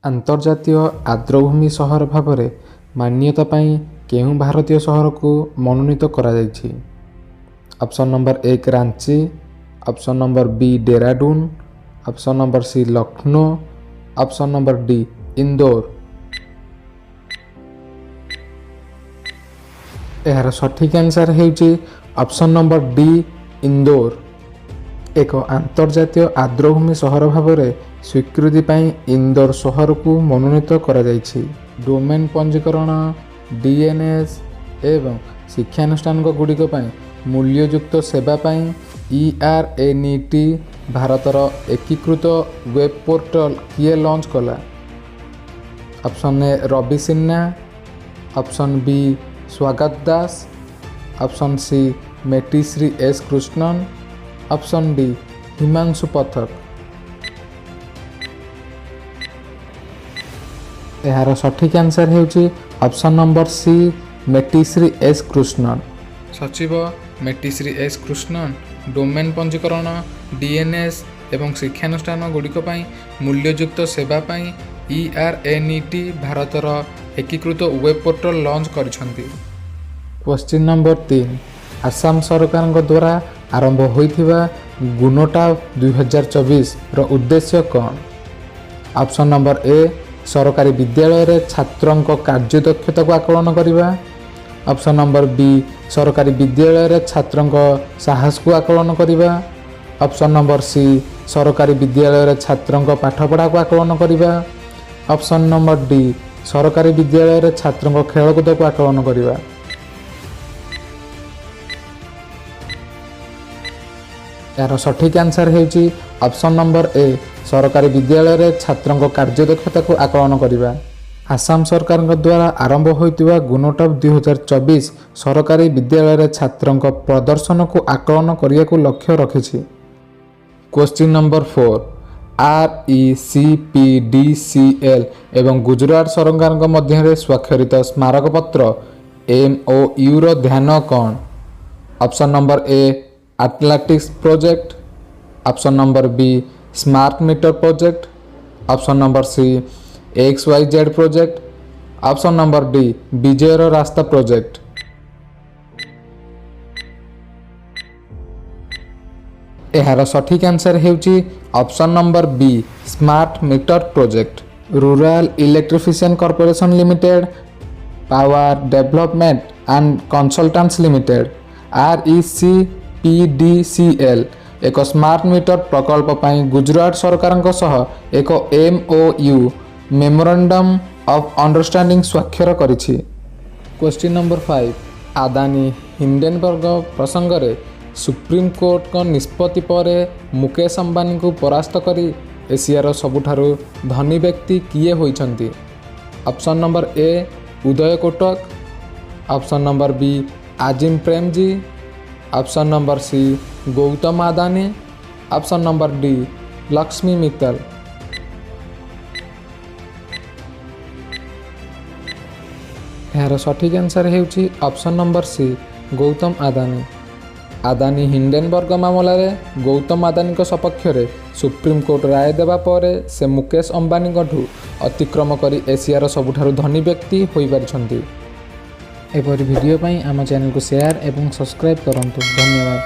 ଆନ୍ତର୍ଜାତୀୟ ଆର୍ଦ୍ରଭୂମି ସହର ଭାବରେ ମାନ୍ୟତା ପାଇଁ କେଉଁ ଭାରତୀୟ ସହରକୁ ମନୋନୀତ କରାଯାଇଛି? Option number 1 Ranchi, option number B Dehradun, option number C Lucknow, option number D Indore. ଏହାର ସଠିକ୍ ଆନ୍ସର ହେଉଛି ଅପସନ୍ ନମ୍ବର D ଇନ୍ଦୋର। ଏକ ଆନ୍ତର୍ଜାତୀୟ ଆର୍ଦ୍ରଭୂମି ସହର ଭାବରେ ସ୍ୱୀକୃତି ପାଇଁ ଇନ୍ଦୋର ସହରକୁ ମନୋନୀତ କରାଯାଇଛି। ଡୋମେନ୍ ପଞ୍ଜୀକରଣ, DNS ଏବଂ ଶିକ୍ଷାନୁଷ୍ଠାନଗୁଡ଼ିକ ପାଇଁ ମୂଲ୍ୟଯୁକ୍ତ ସେବା ପାଇଁ ERNET ଭାରତର ଏକୀକୃତ ୱେବ୍ ପୋର୍ଟାଲ କିଏ ଲଞ୍ଚ କଲା? Option A Ravi Sinha, option B Swagat Das, option C ମେଟିଶ୍ରୀ S Krishnan, option D Himanshu Pathak. ଏହାର ସଠିକ୍ ଆନ୍ସର ହେଉଛି ଅପସନ୍ ନମ୍ବର C ମେଟିଶ୍ରୀ S କୃଷ୍ଣନ୍। ସଚିବ ମେଟିଶ୍ରୀ S କୃଷ୍ଣନ୍ ଡୋମେନ୍ ପଞ୍ଜୀକରଣ, DNS ଏବଂ ଶିକ୍ଷାନୁଷ୍ଠାନ ଗୁଡ଼ିକ ପାଇଁ ମୂଲ୍ୟଯୁକ୍ତ ସେବା ପାଇଁ ERNET ଭାରତର ଏକୀକୃତ ୱେବ୍ ପୋର୍ଟାଲ ଲଞ୍ଚ କରିଛନ୍ତି। କ୍ୱେଶ୍ଚିନ୍ ନମ୍ବର 3 ଆସାମ ସରକାରଙ୍କ ଦ୍ୱାରା ଆରମ୍ଭ ହୋଇଥିବା ଗୁଣଟାପ 2024ର ଉଦ୍ଦେଶ୍ୟ କ'ଣ? ଅପସନ୍ ନମ୍ବର A ସରକାରୀ ବିଦ୍ୟାଳୟରେ ଛାତ୍ରଙ୍କ କାର୍ଯ୍ୟଦକ୍ଷତାକୁ ଆକଳନ କରିବା, ଅପସନ୍ ନମ୍ବର B ସରକାରୀ ବିଦ୍ୟାଳୟରେ ଛାତ୍ରଙ୍କ ସାହସକୁ ଆକଳନ କରିବା, ଅପସନ୍ ନମ୍ବର C ସରକାରୀ ବିଦ୍ୟାଳୟରେ ଛାତ୍ରଙ୍କ ପାଠପଢ଼ାକୁ ଆକଳନ କରିବା, ଅପସନ୍ ନମ୍ବର D ସରକାରୀ ବିଦ୍ୟାଳୟରେ ଛାତ୍ରଙ୍କ ଖେଳକୁଦକୁ ଆକଳନ କରିବା। ଏହାର ସଠିକ୍ ଆନ୍ସର ହେଉଛି ଅପସନ୍ ନମ୍ବର A ସରକାରୀ ବିଦ୍ୟାଳୟରେ ଛାତ୍ରଙ୍କ କାର୍ଯ୍ୟଦକ୍ଷତାକୁ ଆକଳନ କରିବା। ଆସାମ ସରକାରଙ୍କ ଦ୍ୱାରା ଆରମ୍ଭ ହୋଇଥିବା ଗୁଣଟାପ 2024 ସରକାରୀ ବିଦ୍ୟାଳୟରେ ଛାତ୍ରଙ୍କ ପ୍ରଦର୍ଶନକୁ ଆକଳନ କରିବାକୁ ଲକ୍ଷ୍ୟ ରଖିଛି। କ୍ୱେଶ୍ଚିନ୍ ନମ୍ବର 4 RECPDCL ଏବଂ ଗୁଜରାଟ ସରକାରଙ୍କ ମଧ୍ୟରେ ସ୍ୱାକ୍ଷରିତ ସ୍ମାରକପତ୍ର MOUର ଧ୍ୟାନ କ'ଣ? Option number A Atlantics project, option number B smart meter project, option number C XYZ project, option number D ବିଜୟର ରାସ୍ତା ପ୍ରୋଜେକ୍ଟ। ଏହାର ସଠିକ୍ ଆନ୍ସର ହେଉଛି option number B smart meter project. Rural electrification corporation limited, power development and consultants limited RECPDCL ଏକ smart meter ପ୍ରକଳ୍ପ ପାଇଁ ଗୁଜରାଟ ସରକାରଙ୍କ ସହ ଏକ MOU ମେମୋରାଣ୍ଡମ୍ ଅଫ୍ ଅଣ୍ଡରଷ୍ଟାଣ୍ଡିଂ ସ୍ୱାକ୍ଷର କରିଛି। କ୍ୱେଶ୍ଚିନ୍ ନମ୍ବର 5 ଆଦାନୀ ହିଣ୍ଡେନବର୍ଗ ପ୍ରସଙ୍ଗରେ ସୁପ୍ରିମକୋର୍ଟଙ୍କ ନିଷ୍ପତ୍ତି ପରେ ମୁକେଶ ଅମ୍ବାନୀଙ୍କୁ ପରାସ୍ତ କରି ଏସିଆର ସବୁଠାରୁ ଧନୀ ବ୍ୟକ୍ତି କିଏ ହୋଇଛନ୍ତି? Option number A Uday Kotak, option number B Azim Premji, option number C Gautam Adani, option number D Lakshmi Mittal. ଏହାର ସଠିକ୍ ଆନ୍ସର ହେଉଛି option number C Gautam Adani. Adani Hindenburg ମାମଲାରେ ଗୌତମ ଆଦାନୀଙ୍କ ସପକ୍ଷରେ ସୁପ୍ରିମକୋର୍ଟ ରାୟ ଦେବା ପରେ ସେ ମୁକେଶ ଅମ୍ବାନୀଙ୍କଠୁ ଅତିକ୍ରମ କରି ଏସିଆର ସବୁଠାରୁ ଧନୀ ବ୍ୟକ୍ତି ହୋଇପାରିଛନ୍ତି। ଏପରି ଭିଡ଼ିଓ ପାଇଁ ଆମ ଚ୍ୟାନେଲକୁ ସେୟାର ଏବଂ ସବସ୍କ୍ରାଇବ୍ କରନ୍ତୁ। ଧନ୍ୟବାଦ।